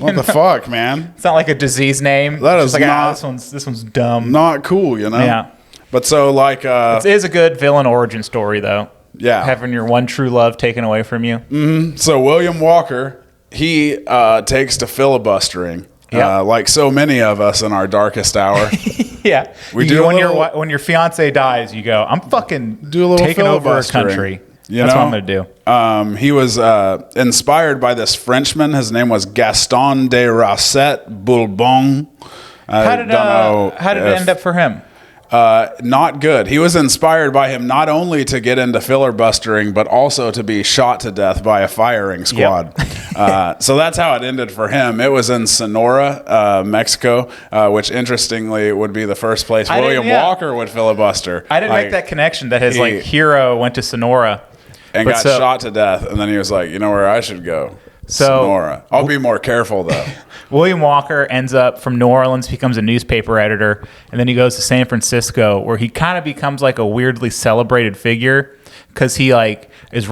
What the fuck, man? It's not like a disease name. That It's is just like, not- this one's dumb. Not cool, you know? Yeah. But so, like... It is a good villain origin story, though. Yeah. Having your one true love taken away from you. So William Walker, he takes to filibustering, Yep. like so many of us in our darkest hour. Yeah. We do a little- when your fiance dies, you go, I'm fucking Do a little taking over a filibustering. country. You That's know? what I'm going to do. He was inspired by this Frenchman. His name was Gaston de Rosset Bourbon. How did it end up for him? Not good. He was inspired by him not only to get into filibustering, but also to be shot to death by a firing squad. So that's how it ended for him. It was in Sonora, Mexico, which interestingly would be the first place William Walker would filibuster. I didn't make that connection that his hero went to Sonora. And got shot to death. And then he was like, you know where I should go? Sonora. I'll be more careful, though. William Walker ends up from New Orleans, becomes a newspaper editor, and then he goes to San Francisco, where he kind of becomes like a weirdly celebrated figure because he like is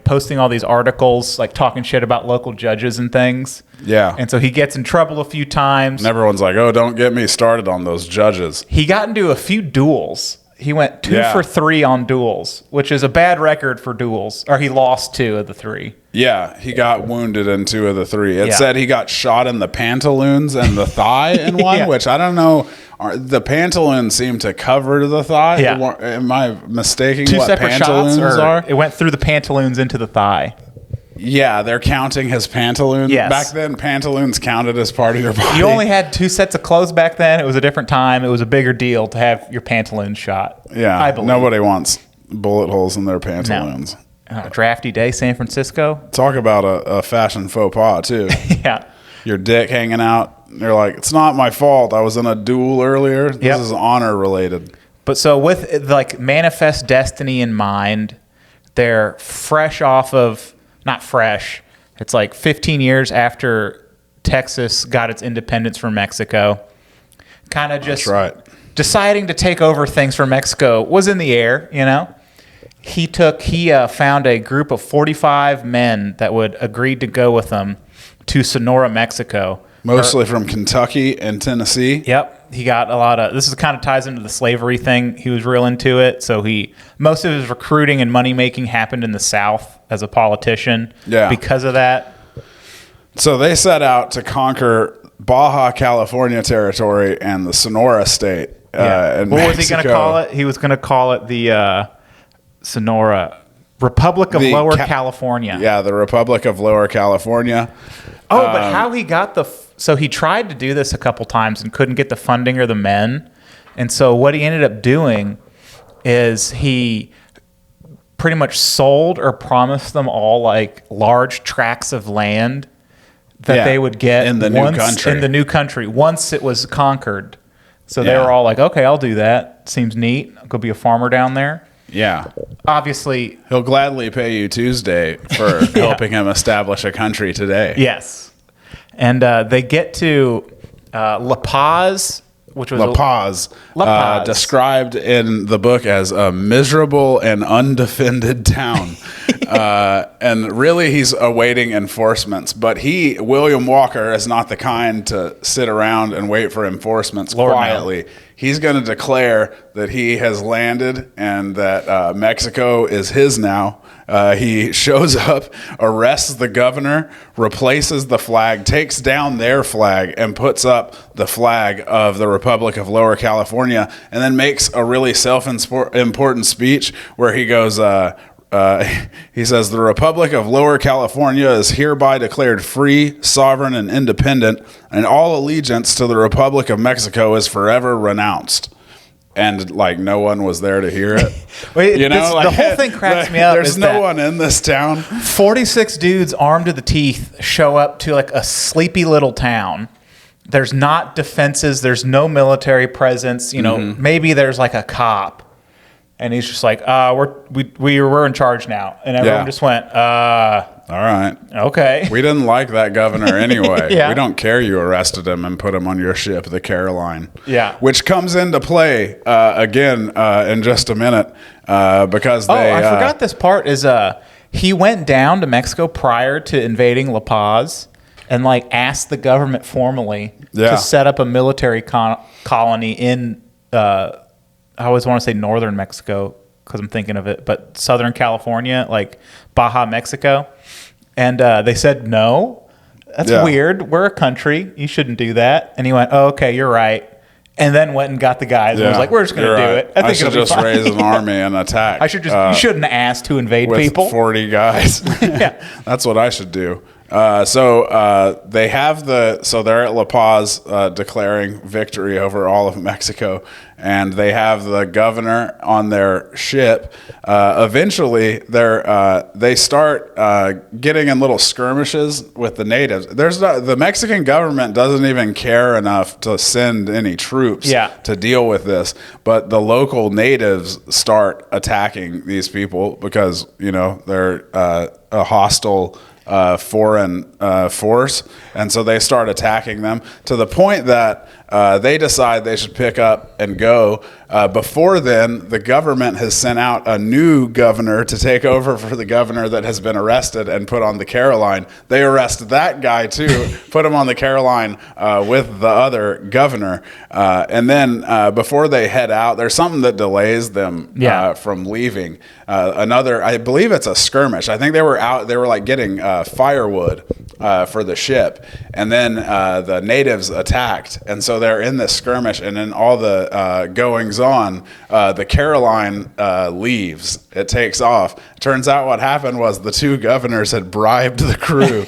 posting all these articles, like talking shit about local judges and things. Yeah. And so he gets in trouble a few times. And everyone's like, oh, don't get me started on those judges. He got into a few duels. He went 2 for 3 on duels, which is a bad record for duels. Or he lost 2 of the 3. Yeah, he got wounded in 2 of the 3. It Yeah. said he got shot in the pantaloons and the thigh in one, Yeah. which I don't know. The pantaloons seem to cover the thigh. Yeah. Am I mistaking 2 what separate pantaloons shots, are? it went through the pantaloons into the thigh. Yeah, they're counting his pantaloons. Yes. Back then, pantaloons counted as part of your body. You only had 2 sets of clothes back then. It was a different time. It was a bigger deal to have your pantaloons shot. Yeah, I believe. nobody wants bullet holes in their pantaloons. Drafty day, San Francisco. Talk about a fashion faux pas, too. Yeah. Your dick hanging out. You're like, it's not my fault. I was in a duel earlier. This is honor related. But so with like Manifest Destiny in mind, they're fresh off of, not fresh, it's like 15 years after Texas got its independence from Mexico. Kind of just deciding to take over things from Mexico was in the air, you know? He found a group of 45 men that would agree to go with him to Sonora, Mexico. Mostly from Kentucky and Tennessee. Yep. He got a lot of, this is kind of ties into the slavery thing. He was real into it. So most of his recruiting and money making happened in the South as a politician. Yeah. Because of that. So they set out to conquer Baja California territory and the Sonora state. What was he going to call it? He was going to call it the Sonora Republic of Lower California. Yeah, the Republic of Lower California. Oh, but how he got so he tried to do this a couple times and couldn't get the funding or the men. And so what he ended up doing is he pretty much sold or promised them all like large tracts of land that they would get in the new country once it was conquered. So they were all like, okay, I'll do that. Seems neat. I'll go be a farmer down there. Yeah. Obviously, he'll gladly pay you Tuesday for helping him establish a country today. Yes. And they get to La Paz, which was La Paz, described in the book as a miserable and undefended town. And really, he's awaiting enforcements. But William Walker, is not the kind to sit around and wait for enforcements quietly. No. He's going to declare that he has landed and that Mexico is his now. He shows up, arrests the governor, replaces the flag, takes down their flag, and puts up the flag of the Republic of Lower California, and then makes a really self-important speech where he goes, he says, the Republic of Lower California is hereby declared free, sovereign, and independent, and all allegiance to the Republic of Mexico is forever renounced. And like no one was there to hear it. The whole thing cracks me up. There's no one in this town. 46 dudes armed to the teeth show up to like a sleepy little town. There's not defenses. There's no military presence. You know, maybe there's like a cop. And he's just like, we're in charge now. And everyone just went, all right. Okay. We didn't like that governor anyway. Yeah. We don't care you arrested him and put him on your ship, the Caroline. Yeah. Which comes into play again in just a minute because I forgot this part is he went down to Mexico prior to invading La Paz. and like asked the government formally Yeah. to set up a military colony in, I always want to say northern Mexico because I'm thinking of it, but Southern California, like Baja, Mexico. And they said, no, that's weird. We're a country. You shouldn't do that. And he went, oh, okay, you're right. And then went and got the guys and was like, we're just going to do it. I should just raise an army and attack. I should just, you shouldn't ask to invade with people. 40 guys. Yeah. That's what I should do. So they have they're at La Paz declaring victory over all of Mexico, and they have the governor on their ship. Eventually, they start getting in little skirmishes with the natives. The Mexican government doesn't even care enough to send any troops to deal with this, but the local natives start attacking these people because they're a hostile foreign force, and so they start attacking them to the point that they decide they should pick up and go. Before then, the government has sent out a new governor to take over for the governor that has been arrested and put on the Caroline. They arrest that guy too, put him on the Caroline with the other governor, and then before they head out, there's something that delays them from leaving. I believe it's a skirmish. I think they were like getting firewood for the ship, and then the natives attacked, and so they're in this skirmish, and then all the goings on, the Caroline leaves. It takes off. Turns out what happened was the two governors had bribed the crew,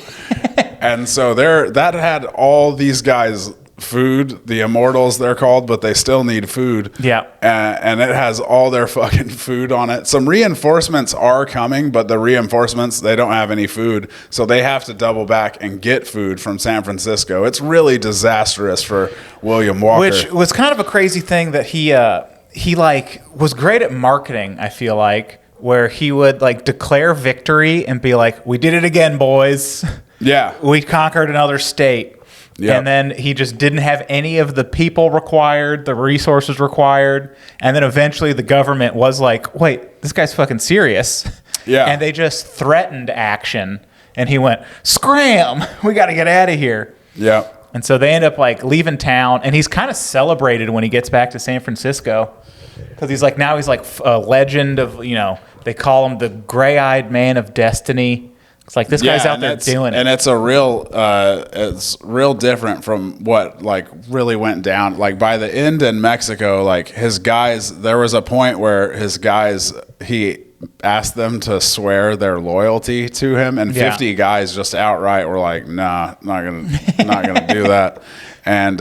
and so that had all these guys food, the immortals they're called, but they still need food. Yeah. And it has all their fucking food on it. Some reinforcements are coming, but the reinforcements, they don't have any food. So they have to double back and get food from San Francisco. It's really disastrous for William Walker. Which was kind of a crazy thing that he like was great at marketing, I feel like, where he would like declare victory and be like, we did it again, boys. Yeah. We conquered another state. Yep. And then he just didn't have any of the people required, the resources required. And then eventually the government was like, wait, this guy's fucking serious. Yeah. And they just threatened action. And he went, scram, we got to get out of here. Yeah. And so they end up like leaving town. And he's kind of celebrated when he gets back to San Francisco. Because he's like a legend of, they call him the gray-eyed man of destiny. It's like this guy's out there doing it. And it's it's real different from what like really went down. Like by the end in Mexico, like his guys, there was a point where his guys, he asked them to swear their loyalty to him, and 50 guys just outright were like, nah, not gonna do that. And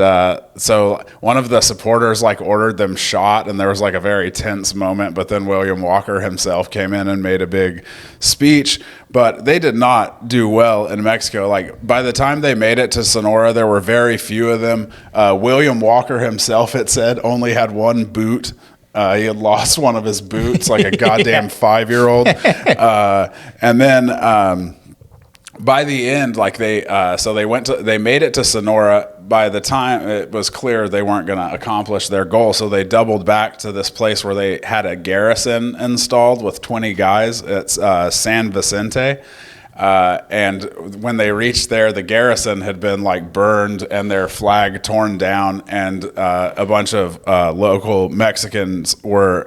so one of the supporters like ordered them shot, and there was like a very tense moment, but then William Walker himself came in and made a big speech. But they did not do well in Mexico. Like by the time they made it to Sonora, there were very few of them. William Walker himself, it said, only had one boot. He had lost one of his boots, like a goddamn 5-year-old. And then by the end, like they made it to Sonora. By the time it was clear they weren't going to accomplish their goal, so they doubled back to this place where they had a garrison installed with 20 guys. It's San Vicente. And when they reached there, the garrison had been like burned and their flag torn down, and a bunch of local Mexicans were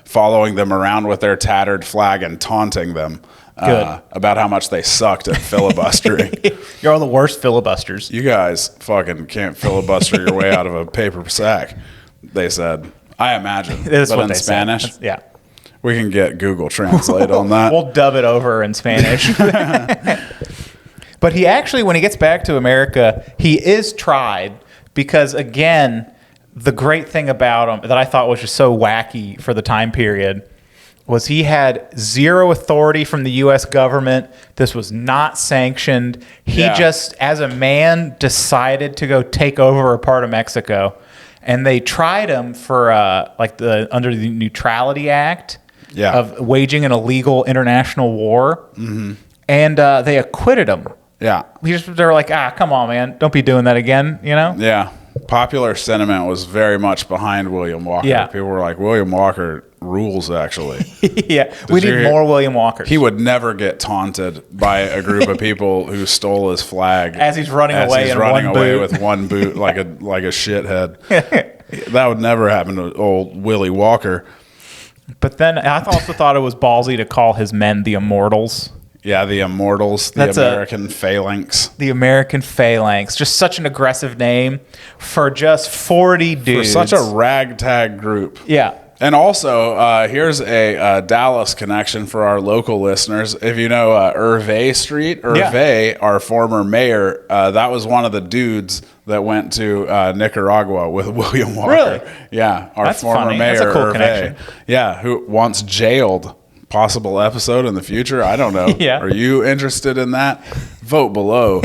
following them around with their tattered flag and taunting them about how much they sucked at filibustering. You're all the worst filibusters. You guys fucking can't filibuster your way out of a paper sack, they said. I imagine. That's but what in they Spanish? Said. Yeah. We can get Google Translate on that. We'll dub it over in Spanish. But he actually, when he gets back to America, he is tried because, again, the great thing about him that I thought was just so wacky for the time period was he had zero authority from the U.S. government. This was not sanctioned. He just, as a man, decided to go take over a part of Mexico. And they tried him for under the Neutrality Act of waging an illegal international war. Mm-hmm. And they acquitted him. Yeah. They were like, come on, man. Don't be doing that again, Yeah. Popular sentiment was very much behind William Walker. Yeah. People were like, William Walker rules, actually. Yeah, we you need hear- more William Walkers. He would never get taunted by a group of people who stole his flag As he's running away in running one away boot. with one boot like a shithead. That would never happen to old Willy Walker. But then I also thought it was ballsy to call his men the Immortals. Yeah, the Immortals, the American Phalanx. The American Phalanx. Just such an aggressive name for just 40 dudes. For such a ragtag group. Yeah. And also, here's a Dallas connection for our local listeners. If you know Hervé Street, our former mayor, that was one of the dudes that went to Nicaragua with William Walker. Really? Yeah, our That's former funny. mayor, That's a cool Hervé. connection. Yeah, who once jailed. Possible episode in the future. I don't know. Yeah. Are you interested in that? Vote below.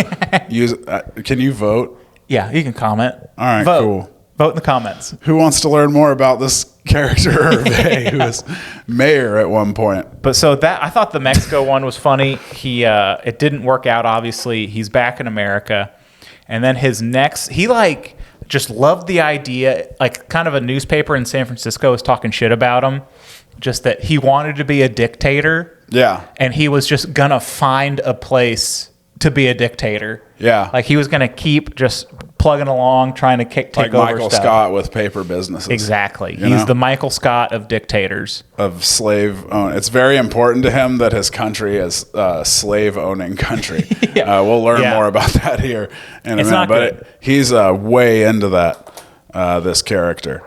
Use. Can you vote? Yeah, you can comment. All right, Vote. cool. Vote in the comments. Who wants to learn more about this character, Hervé, who was mayor at one point? But so that I thought the Mexico one was funny. It didn't work out. Obviously, he's back in America, and then he like just loved the idea. Like kind of a newspaper in San Francisco was talking shit about him, just that he wanted to be a dictator. Yeah. And he was just gonna find a place to be a dictator. Yeah. Like he was gonna keep just plugging along, trying to take Like over Michael stuff. Scott with paper businesses. Exactly. You He's know? the Michael Scott of dictators. Of slave own. It's very important to him that his country is a slave owning country. Yeah. We'll learn Yeah. more about that here in It's a minute. not But good. he's way into that, this character.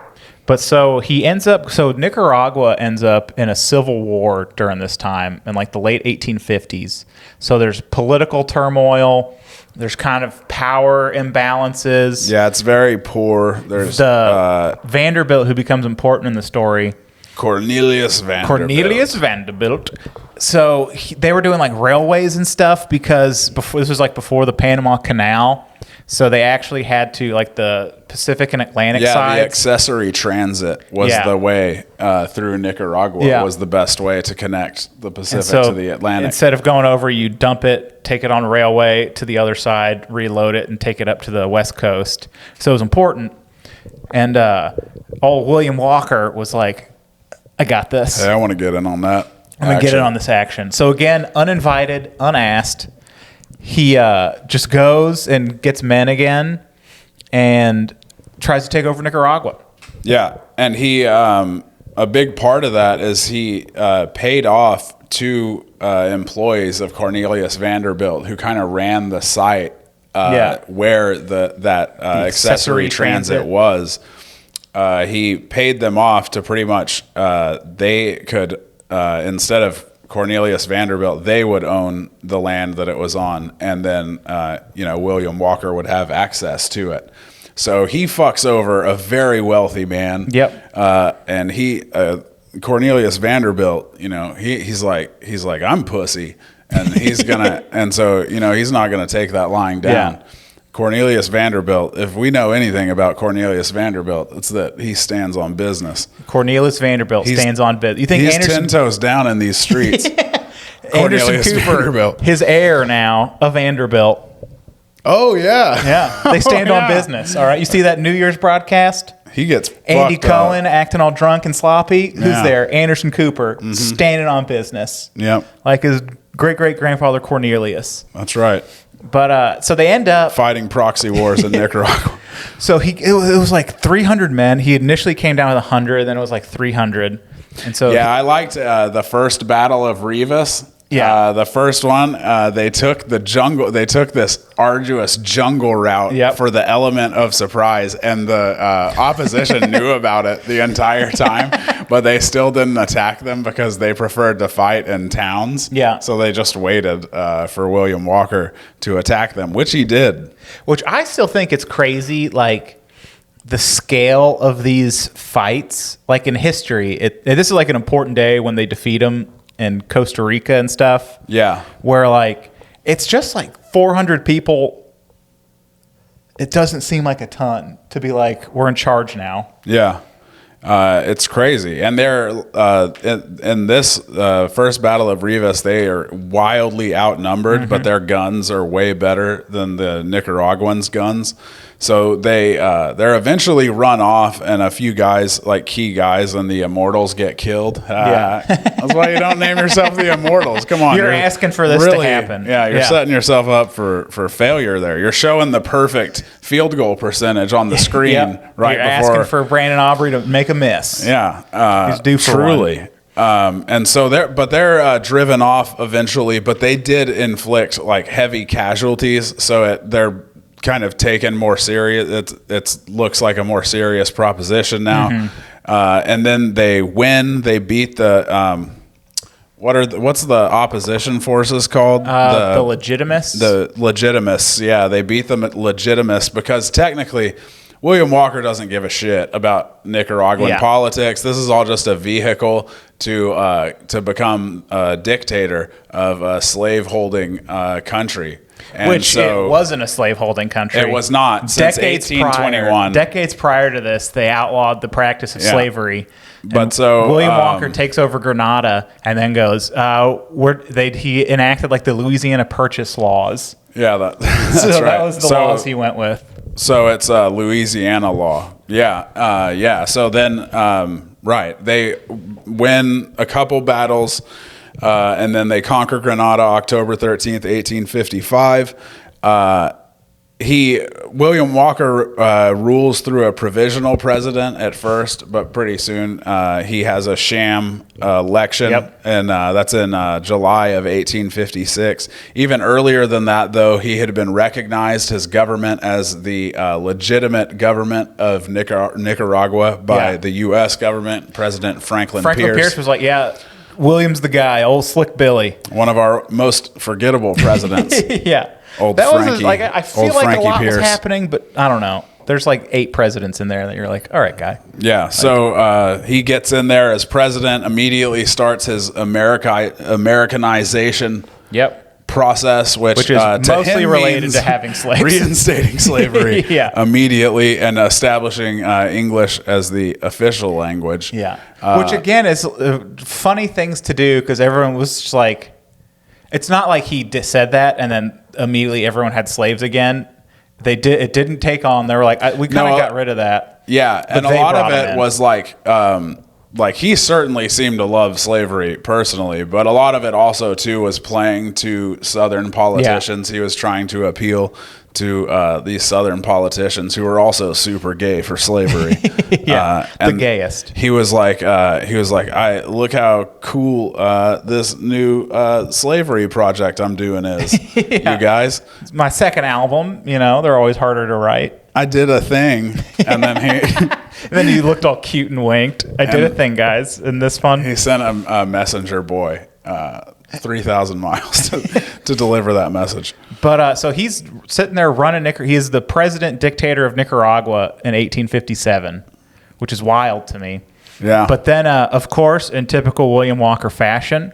But so Nicaragua ends up in a civil war during this time in like the late 1850s. So there's political turmoil. There's kind of power imbalances. Yeah, it's very poor. There's The Vanderbilt, who becomes important in the story. Cornelius Vanderbilt. So they were doing like railways and stuff because this was like before the Panama Canal. So they actually had to, like the Pacific and Atlantic Yeah, sides. the accessory transit was the way through Nicaragua was the best way to connect the Pacific to the Atlantic. Instead of going over, you dump it, take it on railway to the other side, reload it, and take it up to the West Coast. So it was important. And old William Walker was like, I got this. Hey, I want to get in on that. I'm going to get in on this action. So again, uninvited, unasked. He just goes and gets men again and tries to take over Nicaragua. Yeah, and he a big part of that is he paid off two employees of Cornelius Vanderbilt who kind of ran the site where that accessory transit was. He paid them off to pretty much they could instead of Cornelius Vanderbilt, they would own the land that it was on, and then William Walker would have access to it. So he fucks over a very wealthy man. Yep. And he Cornelius Vanderbilt, he's like I'm pussy, and he's gonna and so he's not gonna take that lying down. Yeah. Cornelius Vanderbilt, if we know anything about Cornelius Vanderbilt, it's that he stands on business. Cornelius Vanderbilt stands on business. You think He's Anderson 10 toes down in these streets. Cornelius Anderson Cooper, Vanderbilt. his heir now, a Vanderbilt. Oh, yeah. Yeah, they stand on business. All right, you see that New Year's broadcast? He gets Andy fucked Cohen up. acting all drunk and sloppy. Who's Yeah. there? Anderson Cooper standing on business. Yep, Like his great-great-grandfather Cornelius. that's right. But so they end up. Fighting proxy wars in Nicaragua. So it was like 300 men. He initially came down with 100, then it was like 300. And so Yeah, I liked the first Battle of Rivas. Yeah. The first one, they took the jungle. They took this arduous jungle route Yep. for the element of surprise, and the opposition knew about it the entire time, but they still didn't attack them because they preferred to fight in towns. Yeah. So they just waited for William Walker to attack them, which he did. which I still think it's crazy, like the scale of these fights, like in history. This is like an important day when they defeat them in Costa Rica and stuff. Yeah. Where like it's just like 400 people. It doesn't seem like a ton to be like, we're in charge now. Yeah. It's crazy. And they're in this first Battle of Rivas, they are wildly outnumbered, but their guns are way better than the Nicaraguans' guns. So they're eventually run off, and a few guys, like key guys, and the Immortals get killed. That's why you don't name yourself the Immortals. Come on, You're asking for this to happen. Yeah, you're setting yourself up for failure there. You're showing the perfect field goal percentage on the screen right You're before. asking for Brandon Aubrey to make a miss. Yeah, He's due for truly. one. And so they're driven off eventually, but they did inflict like heavy casualties. So they're kind of taken more serious. It looks like a more serious proposition now. And then they win. They beat the what's the opposition forces called? The Legitimists. The Legitimists. Yeah, they beat the Legitimists because technically William Walker doesn't give a shit about Nicaraguan politics. This is all just a vehicle to become a dictator of a slave-holding country. And Which it wasn't a slave-holding country. It was not. Since 1821. Decades prior to this, they outlawed the practice of slavery. But so William Walker takes over Granada and then goes. He enacted like the Louisiana Purchase laws. Yeah, that's So right. that was the laws he went with. So it's a Louisiana law. Yeah. So then, right, they win a couple battles, and then they conquer Granada October 13th, 1855. William Walker rules through a provisional president at first, but pretty soon he has a sham election, and that's in July of 1856. Even earlier than that, though, he had been recognized his government as the legitimate government of Nicaragua by the U.S. government, President Franklin Pierce. Franklin Pierce was like, William's the guy, old Slick Billy. One of our most forgettable presidents. Yeah. Old that Frankie. was like I feel Old like Frankie a lot Pierce. was happening, but I don't know. There's like 8 presidents in there that you're like, all right, guy. Yeah. So he gets in there as president, immediately starts his Americanization process, which is to mostly him related means to having slaves. reinstating slavery immediately and establishing English as the official language. Yeah. Which again is funny things to do because everyone was just like, it's not like he said that and then immediately everyone had slaves again. It didn't take on. They were like, we kind of got rid of that. Yeah, and a lot of it was like he certainly seemed to love slavery personally, but a lot of it also too was playing to Southern politicians. He was trying to appeal to these Southern politicians who were also super gay for slavery. The gayest. He was like, I look how cool this new slavery project I'm doing is. You guys, it's my second album. They're always harder to write. I did a thing, and then and then he looked all cute and winked. I did a thing, guys, in this one. He sent a messenger boy 3,000 miles to deliver that message. But so he's sitting there running He is the president dictator of Nicaragua in 1857, which is wild to me. Yeah. But then, of course, in typical William Walker fashion,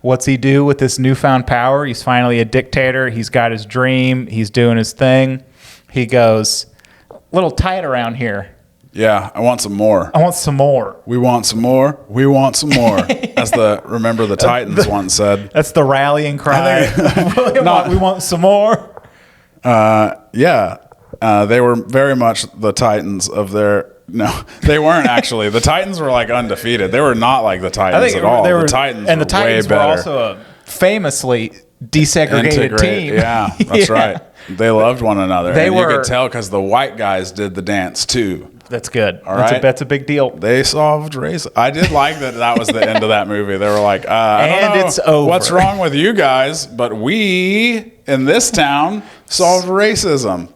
what's he do with this newfound power? He's finally a dictator. He's got his dream. He's doing his thing. He goes, a little tight around here. Yeah, I want some more. I want some more. We want some more. We want some more. As Remember the Titans once said. That's the rallying cry. We want some more. They were very much the Titans of their... No, they weren't actually. The Titans were like undefeated. They were not like the Titans at all. The Titans were way better. Were also a famously desegregated team. Yeah, that's right. They loved one another. You could tell because the white guys did the dance too. That's good. That's a big deal. They solved race. I did like that was the end of that movie. They were like, I don't know it's over. What's wrong with you guys? But we, in this town, solved racism.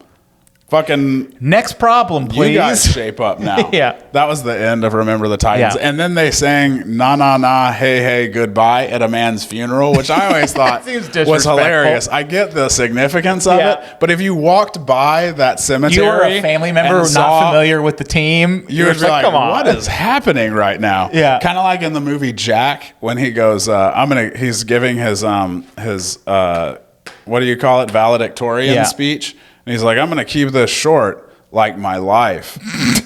Fucking next problem, please. You guys shape up now. Yeah. That was the end of Remember the Titans. Yeah. And then they sang Na Na Na Hey Hey Goodbye at a man's funeral, which I always thought was hilarious. I get the significance of it, but if you walked by that cemetery, you were a family member not familiar with the team, you would be like, come on, what is happening right now? Yeah. Kind of like in the movie Jack when he goes, he's giving his what do you call it, valedictorian speech. And he's like, I'm going to keep this short like my life.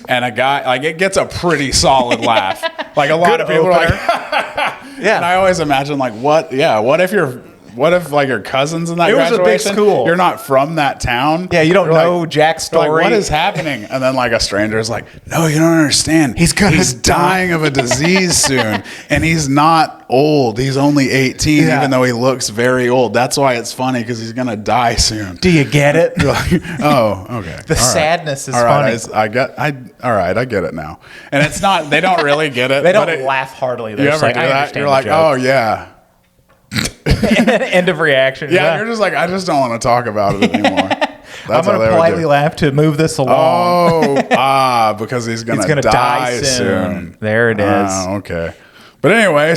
And a guy, like, it gets a pretty solid laugh. Like, a lot of people are like, yeah. And I always imagine, like, what if you're what if like your cousins in that It was a graduation? big school. You're not from that town. Yeah, you don't You're know Jack's you're like, story. what is happening? And then like a stranger is like, no, you don't understand. He's dying of a disease soon, and he's not old. He's only 18, Yeah. even though he looks very old. That's why it's funny because he's gonna die soon. Do you get it? You're like, oh, okay. The sadness is All right, funny. I get it now. And it's not. They don't really get it. They don't but laugh heartily. You They're ever just like, do I that? understand You're the like, joke. oh yeah. End of reaction. Yeah, you're just like, I just don't want to talk about it anymore. That's I'm going to politely laugh to move this along. Oh, because he's going to die soon. There it is. Oh, okay. But anyway,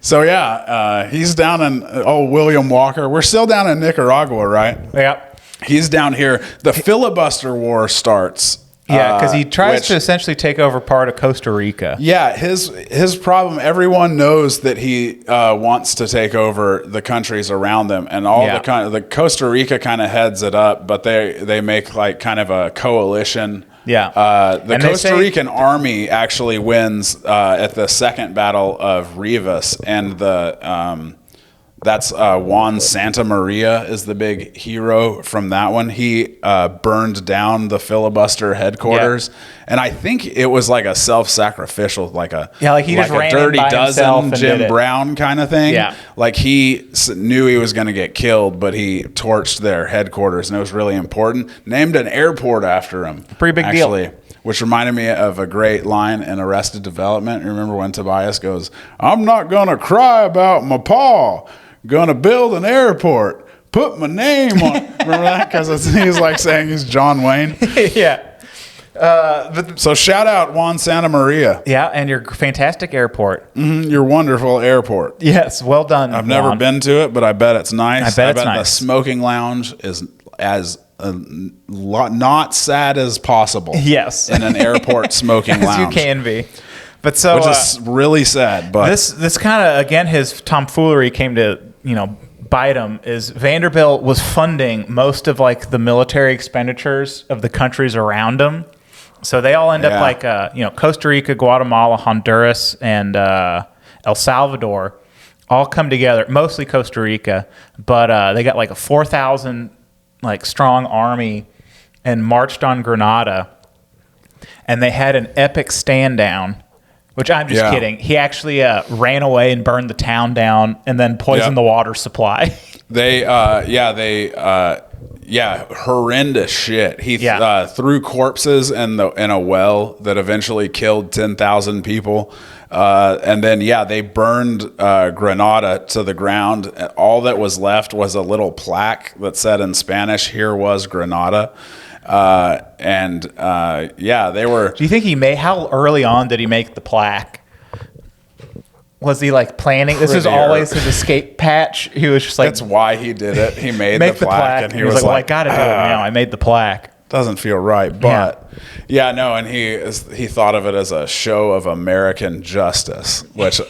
so yeah, he's down in William Walker. We're still down in Nicaragua, right? Yep. He's down here. The filibuster war starts. Yeah, because he tries to essentially take over part of Costa Rica. Yeah, his problem. Everyone knows that he wants to take over the countries around them, and all the Costa Rica kind of heads it up, but they make like kind of a coalition. Yeah, the Costa Rican army actually wins at the Second Battle of Rivas, and that's Juan Santa Maria is the big hero from that one. He burned down the filibuster headquarters, and I think it was like a self-sacrificial, like he just ran Dirty in by Dozen, and Jim Brown kind of thing. Yeah, like he knew he was going to get killed, but he torched their headquarters, and it was really important. Named an airport after him. Pretty big deal. Which reminded me of a great line in Arrested Development. Remember when Tobias goes, "I'm not going to cry about my paw. Gonna build an airport. Put my name on it." Remember that? Because he's like saying he's John Wayne. Yeah. So shout out Juan Santa Maria. Yeah, and your fantastic airport. Your wonderful airport. Yes, well done. I've never been to it, but I bet it's nice. I bet it's nice. The smoking lounge is as not sad as possible. Yes. In an airport smoking as lounge. you can be. But so which is really sad. But this kind of, again, his tomfoolery came to, bite him. Is Vanderbilt was funding most of like the military expenditures of the countries around him. So they all end up like Costa Rica, Guatemala, Honduras, and El Salvador all come together, mostly Costa Rica, but they got like a 4,000 like strong army and marched on Granada, and they had an epic stand down. Which I'm just kidding. He actually ran away and burned the town down, and then poisoned the water supply. Horrendous shit. He threw corpses in a well that eventually killed 10,000 people, and then they burned Granada to the ground. All that was left was a little plaque that said in Spanish, "Here was Granada." They were. Do you think how early on did he make the plaque? Was he like planning? This was always his escape patch. He was just like, that's why he did it. He made the plaque, and he was like, well, I got to do it now. I made the plaque. Doesn't feel right, but and he thought of it as a show of American justice, which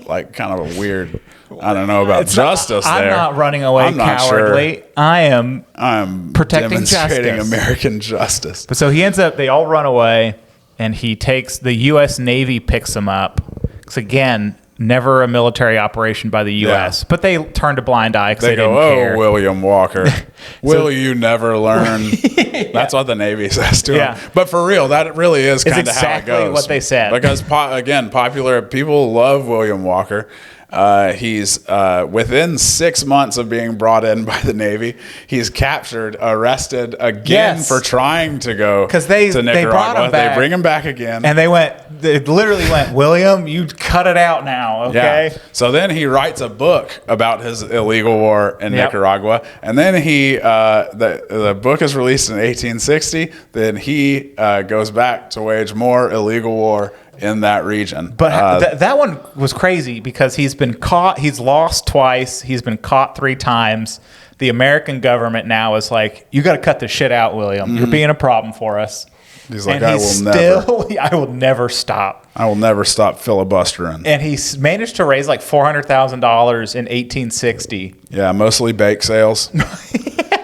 like kind of a weird. I don't know about justice. I'm not running away cowardly. Sure. I'm protecting demonstrating justice. American justice. But so he ends up. They all run away, and he takes the U.S. Navy picks him up. Because again, never a military operation by the U.S. But they turned a blind eye because they didn't care. "Oh, William Walker, will you never learn?" That's what the Navy says to him. But for real, that really is kind of exactly how it goes. What they said. Because popular people love William Walker. He's within 6 months of being brought in by the Navy, he's captured, arrested again for trying to go to Nicaragua. They brought him back. They bring him back again, and they literally went, "William, you cut it out now, okay?" Yeah. So then he writes a book about his illegal war in Nicaragua, and then the book is released in 1860. Then he goes back to wage more illegal war in that region. But that one was crazy because he's been caught. He's lost twice. He's been caught 3 times. The American government now is like, "You got to cut this shit out, William. You're being a problem for us." He's like, I will never stop. I will never stop filibustering. And he managed to raise like $400,000 in 1860. Yeah, mostly bake sales.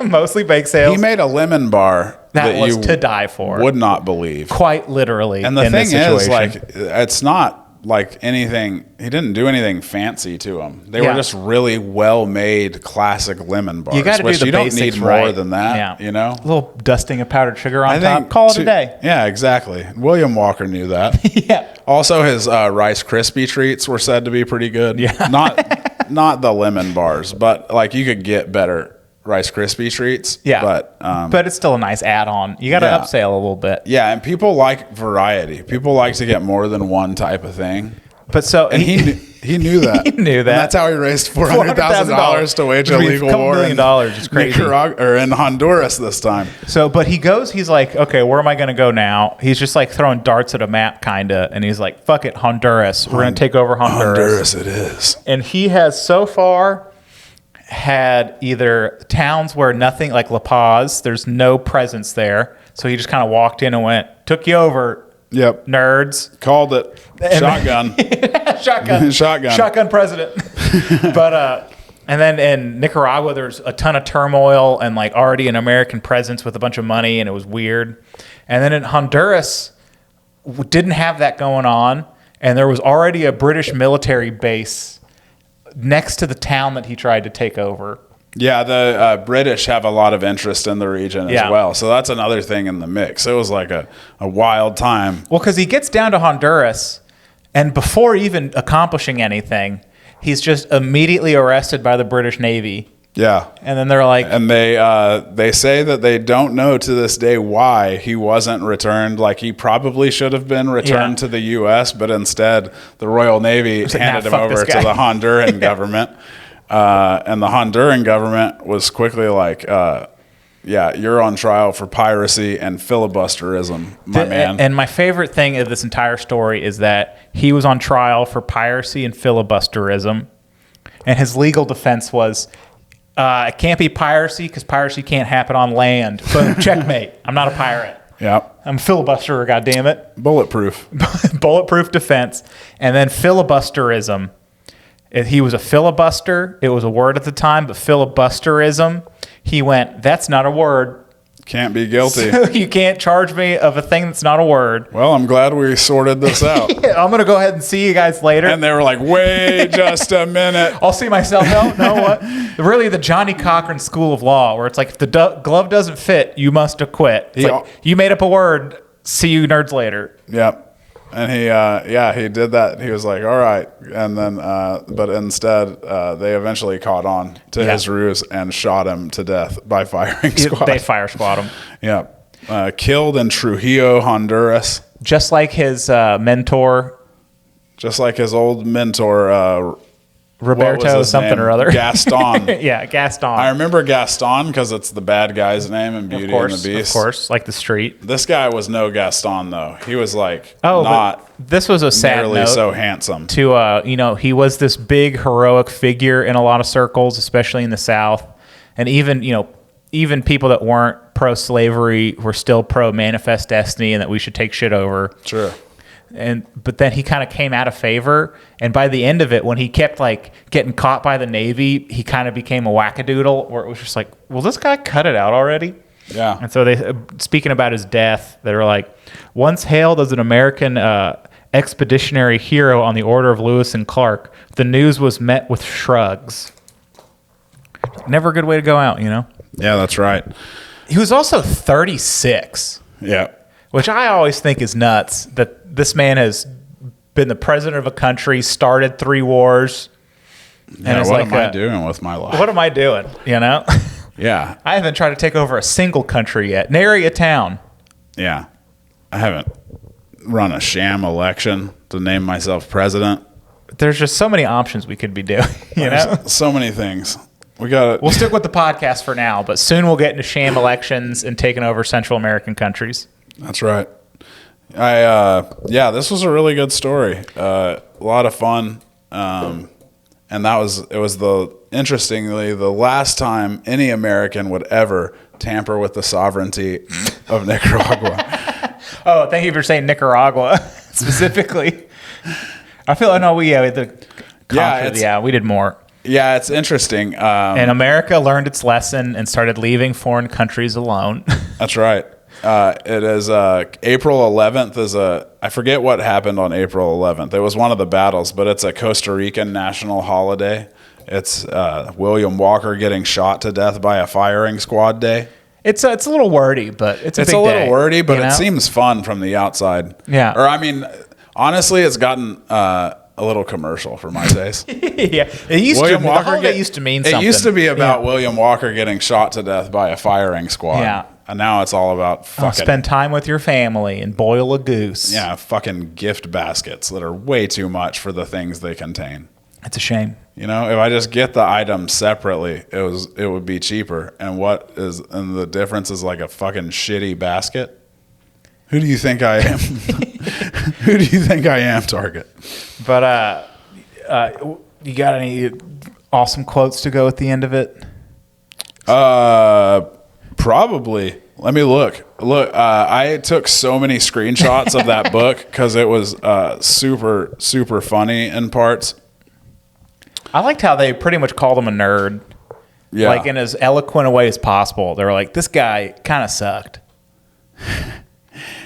Mostly bake sales. He made a lemon bar that was you to die for. Would not believe. Quite literally. And the thing is, like, it's not like anything. He didn't do anything fancy to them. They Yeah. were just really well-made classic lemon bars. You got to do which the you don't basics need more right. than that. Yeah. You know, A little dusting of powdered sugar on top. Call it a day. Yeah, exactly. William Walker knew that. Yeah. Also, his Rice Krispie treats were said to be pretty good. Yeah. not the lemon bars, but like you could get better Rice Krispie treats. Yeah. But it's still a nice add-on. You got to yeah. upsell a little bit. yeah, and people like variety. People like to get more than one type of thing. But so And he knew that. He knew that. And that's how he raised $400,000 to wage a legal war $2 million. It's crazy. Nicaragua or in Honduras this time. So, but he's like, okay, where am I going to go now? He's just like throwing darts at a map, kind of. And he's like, fuck it, Honduras. We're going to take over Honduras. Honduras it is. And he has so far had either towns where nothing, like La Paz, there's no presence there. So he just kind of walked in and went, took you over, Yep. nerds. Called it. Shotgun. Shotgun president. But and then in Nicaragua there's a ton of turmoil and like already an American presence with a bunch of money, and it was weird. And then in Honduras didn't have that going on, and there was already a British military base next to the town that he tried to take over. Yeah, the British have a lot of interest in the region as well. So that's another thing in the mix. It was like a wild time. Well, because he gets down to Honduras, and before even accomplishing anything, he's just immediately arrested by the British Navy. Yeah. And then they're like... And they say that they don't know to this day why he wasn't returned. Like, he probably should have been returned to the U.S., but instead the Royal Navy handed him over to the Honduran government. And the Honduran government was quickly like, yeah, you're on trial for piracy and filibusterism, my man. And my favorite thing of this entire story is that he was on trial for piracy and filibusterism. And his legal defense was, it can't be piracy because piracy can't happen on land. Boom, checkmate. I'm not a pirate. Yeah. I'm a filibusterer, goddammit. Bulletproof. Bulletproof defense. And then filibusterism. He was a filibuster. It was a word at the time, but filibusterism, he went, that's not a word. Can't be guilty. So you can't charge me of a thing that's not a word. Well, I'm glad we sorted this out. Yeah, I'm going to go ahead and see you guys later. And they were like, wait just a minute. I'll see myself. No, what? Really, the Johnny Cochran School of Law, where it's like, if the glove doesn't fit, you must acquit. It's like, you made up a word. See you nerds later. Yep. And he did that. He was like, all right. And then, but instead, they eventually caught on to his ruse and shot him to death by firing squad. They fire squad him. Yeah. Killed in Trujillo, Honduras. Just like his mentor. Just like his old mentor, Roberto something name? or other. Gaston. Yeah, Gaston. I remember Gaston because it's the bad guy's name in Beauty and the Beast. Of course, like the street. This guy was no Gaston, though. He was like but this was a sad nearly note so handsome. To, he was this big heroic figure in a lot of circles, especially in the South. And even people that weren't pro-slavery were still pro-manifest destiny and that we should take shit over. Sure. But then he kind of came out of favor, and by the end of it, when he kept like getting caught by the Navy, he kind of became a wackadoodle, where it was just like, well, this guy cut it out already. Yeah. And so they, speaking about his death, they were like, once hailed as an American expeditionary hero on the order of Lewis and Clark, the news was met with shrugs. Never a good way to go out, Yeah, that's right. He was also 36. Yeah. Which I always think is nuts, that this man has been the president of a country, started 3 wars. And Yeah, it's what like, am I doing with my life? what am I doing? Yeah. I haven't tried to take over a single country yet. Nary a town. Yeah. I haven't run a sham election to name myself president. There's just so many options we could be doing. There's so many things. We'll stick with the podcast for now, but soon we'll get into sham elections and taking over Central American countries. That's right. This was a really good story. A lot of fun. And it was interestingly, the last time any American would ever tamper with the sovereignty of Nicaragua. Oh, thank you for saying Nicaragua specifically. I feel, we did more. Yeah, it's interesting. And America learned its lesson and started leaving foreign countries alone. That's right. It is April 11th is I forget what happened on April 11th. It was one of the battles, but it's a Costa Rican national holiday. It's William Walker getting shot to death by a firing squad day. It's a little wordy, but it's a big little day, wordy, but you know? it seems fun from the outside. Yeah. Or I mean, honestly, it's gotten a little commercial for my taste. Yeah, it used William to. Walker The holiday used to mean something. It used to be about William Walker getting shot to death by a firing squad. Yeah. And now it's all about fucking spend time with your family and boil a goose. yeah, fucking gift baskets that are way too much for the things they contain. It's a shame. You know, if I just get the items separately, it would be cheaper. And the difference is like a fucking shitty basket. Who do you think I am? Who do you think I am, Target? But you got any awesome quotes to go at the end of it? Probably. Let me look. I took so many screenshots of that book because it was super, super funny in parts. I liked how they pretty much called him a nerd. Yeah. Like in as eloquent a way as possible. They were like, this guy kind of sucked.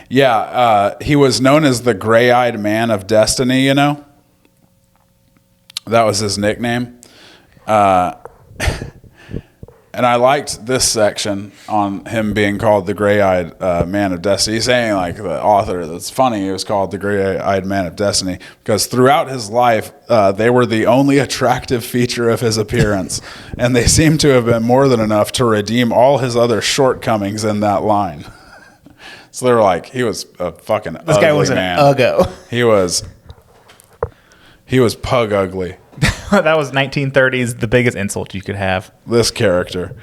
Yeah. He was known as the gray-eyed man of destiny, you know? That was his nickname. And I liked this section on him being called the gray-eyed man of destiny. He's saying, like, the author, that's funny, he was called the gray-eyed man of destiny because throughout his life, they were the only attractive feature of his appearance. And they seem to have been more than enough to redeem all his other shortcomings in that line. So they were like, he was a fucking ugly man. This guy was an uggo. He was pug ugly. That was 1930s, the biggest insult you could have. This character.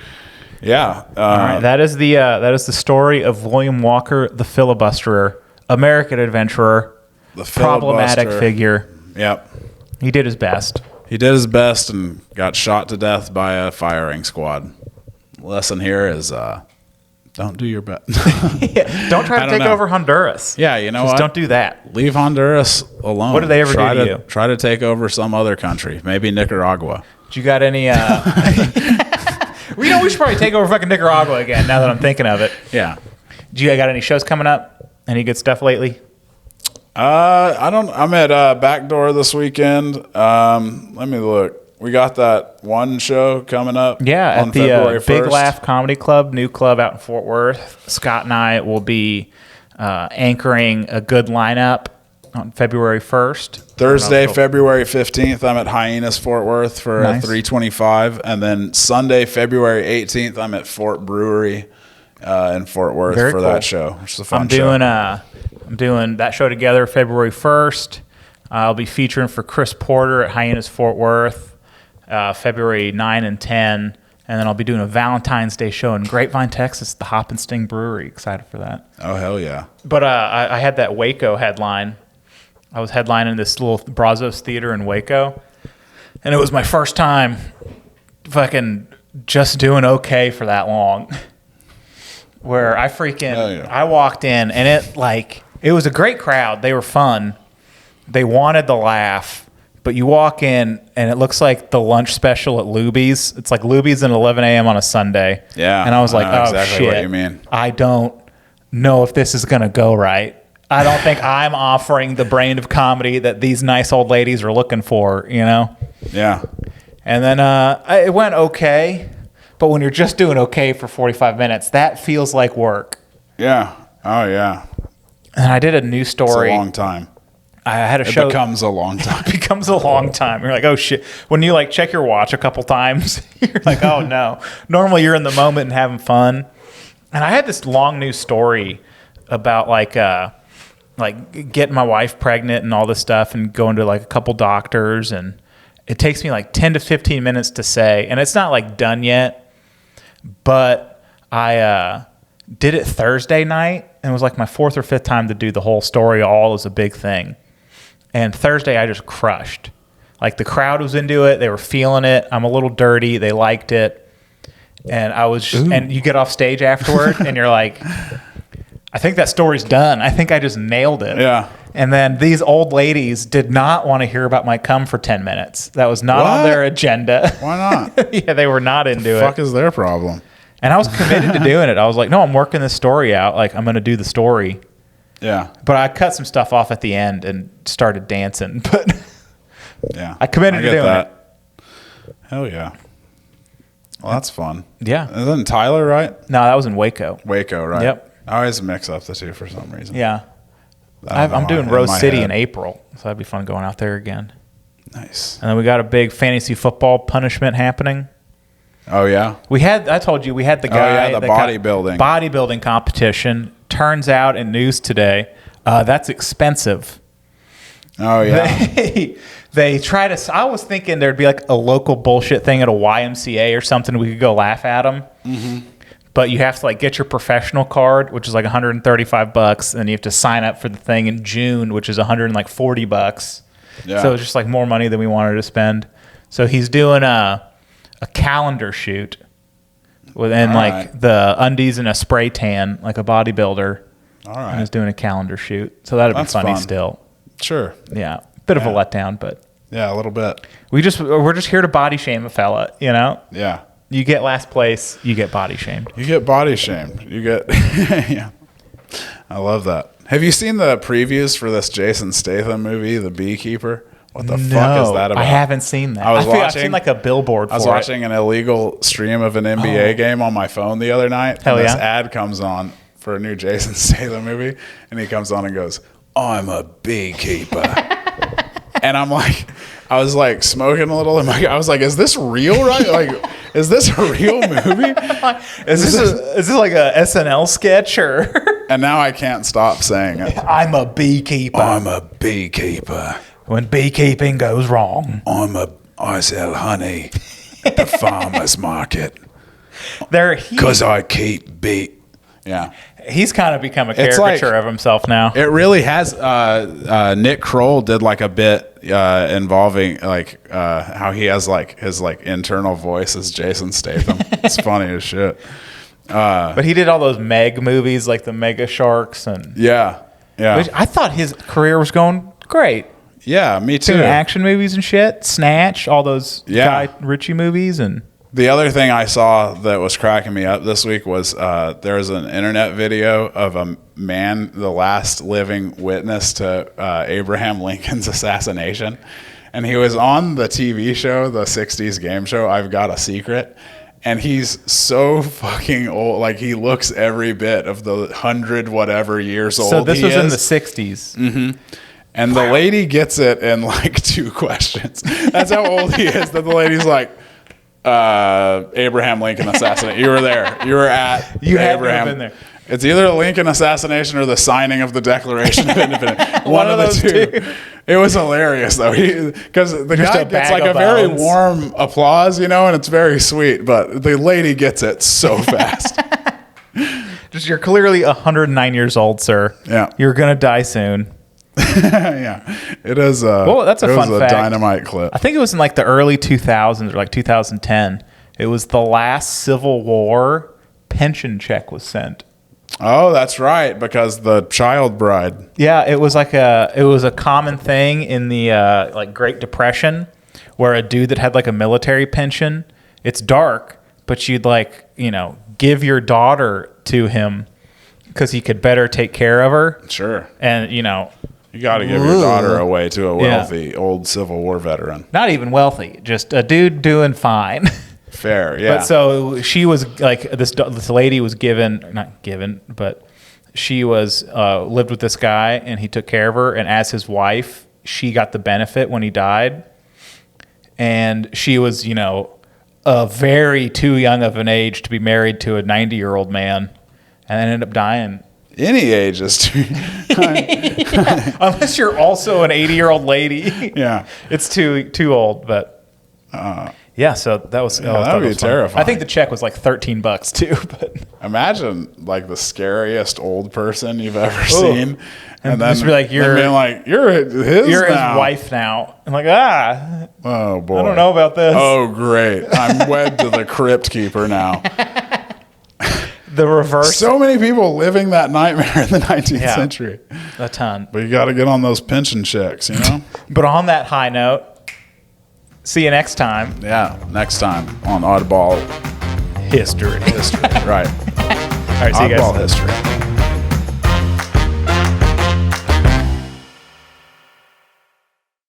Yeah. All right, that is the story of William Walker, the filibusterer, American adventurer, the problematic filibuster. figure. Yep. He did his best. He did his best and got shot to death by a firing squad. Lesson here is don't do your best. Don't try to take over Honduras. Yeah, you know Just what? don't do that. Leave Honduras alone. What did they ever do to you? Try to take over some other country, maybe Nicaragua. Do you got any? We should probably take over fucking Nicaragua again. Now that I'm thinking of it. Yeah. Do you got any shows coming up? Any good stuff lately? I don't. I'm at Backdoor this weekend. Let me look. We got that one show coming up. Yeah, on at the February 1st. Big Laugh Comedy Club, new club out in Fort Worth. Scott and I will be anchoring a good lineup on February 1st. Thursday, February 15th, I'm at Hyenas Fort Worth for Nice. 325. And then Sunday, February 18th, I'm at Fort Brewery in Fort Worth Very for cool. that show, which is a fun I'm show. doing that show together February 1st. I'll be featuring for Chris Porter at Hyenas Fort Worth February 9 and 10. And then I'll be doing a Valentine's Day show in Grapevine, Texas, at the Hop and Sting Brewery. Excited for that. Oh, hell yeah. But I had that Waco headline. I was headlining this little Brazos Theater in Waco. And it was my first time fucking just doing okay for that long. Where I I walked in and it was a great crowd. They were fun. They wanted the laugh. But you walk in, and it looks like the lunch special at Luby's. It's like Luby's at 11 a.m. on a Sunday. Yeah. And I was like, I know oh, exactly shit. what you mean. I don't know if this is going to go right. I don't think I'm offering the brand of comedy that these nice old ladies are looking for, you know? Yeah. And then it went okay. But when you're just doing okay for 45 minutes, that feels like work. Yeah. Oh, yeah. And I did a new story. It's a long time. I had a show. It becomes a long time. It becomes a long time. You're like, oh shit. When you check your watch a couple times, you're like, oh no. Normally you're in the moment and having fun. And I had this long news story about getting my wife pregnant and all this stuff and going to a couple doctors, and it takes me 10 to 15 minutes to say, and it's not done yet, but I did it Thursday night, and it was my fourth or fifth time to do the whole story all as a big thing. And Thursday, I just crushed. The crowd was into it. They were feeling it. I'm a little dirty. They liked it. And I was just, and you get off stage afterward, and you're like, I think that story's done. I think I just nailed it. Yeah. And then these old ladies did not want to hear about my cum for 10 minutes. That was not on their agenda. Why not? Yeah, they were not into it. Fuck is their problem? And I was committed to doing it. I was like, no, I'm working this story out. Like, I'm going to do the story. Yeah. But I cut some stuff off at the end and started dancing. But yeah, I committed to doing it. Hell yeah. Well, that's fun. Yeah. Isn't Tyler, right? No, that was in Waco. Waco, right? Yep. I always mix up the two for some reason. Yeah. I don't I'm know, doing in Rose my City head. in April. So that'd be fun going out there again. Nice. And then we got a big fantasy football punishment happening. Oh, yeah? I told you, we had the guy. the bodybuilding. Bodybuilding competition. Turns out in news today, that's expensive. Oh, yeah. They try to. I was thinking there'd be like a local bullshit thing at a YMCA or something. We could go laugh at them. Mm-hmm. But you have to like get your professional card, which is like $135, and you have to sign up for the thing in June, which is $140. Yeah. So it's just like more money than we wanted to spend. So he's doing a calendar shoot within the undies and a spray tan, like a bodybuilder. All right. And he's doing a calendar shoot. So that'd be funny fun. still. Sure. Yeah. Bit of a letdown, but Yeah, a little bit. we're just here to body shame a fella, you know? Yeah. You get last place, you get body shamed. You get body shamed. You get, yeah. I love that. Have you seen the previews for this Jason Statham movie, The Beekeeper? What the fuck is that about? I haven't seen that. I've seen like a billboard for it. I was watching an illegal stream of an NBA game on my phone the other night. Hell and this yeah. ad comes on for a new Jason Statham movie, and he comes on and goes, "I'm a beekeeper." And I was like smoking a little, and I was like, "Is this real? Right? Like, is this a real movie? Is this like a SNL sketch or?" And now I can't stop saying it. I'm a beekeeper. I'm a beekeeper. When beekeeping goes wrong, I sell honey at the farmer's market because I keep bee. Yeah. He's kind of become a It's caricature like- of himself now. It really has. Nick Kroll did like a bit involving like how he has like his like internal voice as Jason Statham. It's funny as shit. But he did all those Meg movies, like the Mega Sharks, and Yeah. which I thought his career was going great. Yeah, me too. Doing action movies and shit, Snatch, all those Yeah. Guy Ritchie movies, and The other thing I saw that was cracking me up this week was there was an internet video of a man, the last living witness to Abraham Lincoln's assassination. And he was on the TV show, the 60s game show, I've Got a Secret. And he's so fucking old. Like, he looks every bit of the 100 whatever years old. so this he was in is. the 60s. And the lady gets it in like 2 questions. That's how old he is. That the lady's like, Abraham Lincoln assassination. You were there. You were at You had to Abraham. have been there. It's either the Lincoln assassination or the signing of the Declaration of Independence. One of the those two. It was hilarious though, because the Just guy a gets bag like of a very bones. warm applause, you know, and it's very sweet. But the lady gets it so fast. Just you're clearly 109 years old, sir. Yeah. You're gonna die soon. Yeah, it is. Well, that's a it fun was a fact. dynamite clip. I think it was in like the early 2000s or like 2010. It was the last Civil War pension check was sent. Oh, that's right, because the child bride. Yeah, it was a common thing in the like Great Depression, where a dude that had like a military pension, it's dark, but you'd like, you know, give your daughter to him because he could better take care of her. Sure. And, you know, You got to give your daughter away to a wealthy old Civil War veteran. not even wealthy, just a dude doing fine. Fair, yeah. But so she was like, this lady was not given, but she was lived with this guy, and he took care of her. And as his wife, she got the benefit when he died. And she was, you know, a very too young of an age to be married to a 90-year-old man, and ended up dying. Any age is too. Unless you're also an 80-year-old lady. Yeah. It's too old, but yeah, so that was that would be terrifying. I think the check was like $13 too, but Imagine like the scariest old person you've ever seen, and then just be like, then being like, you're his now. wife now. I'm like, Oh boy, I don't know about this. Oh great, I'm wed to the crypt keeper now. The reverse, So many people living that nightmare in the 19th century. a ton. But you got to get on those pension checks, you know. But on that high note, see you next time. Yeah, next time on Oddball history. History. Right. All right, see you guys. Oddball history.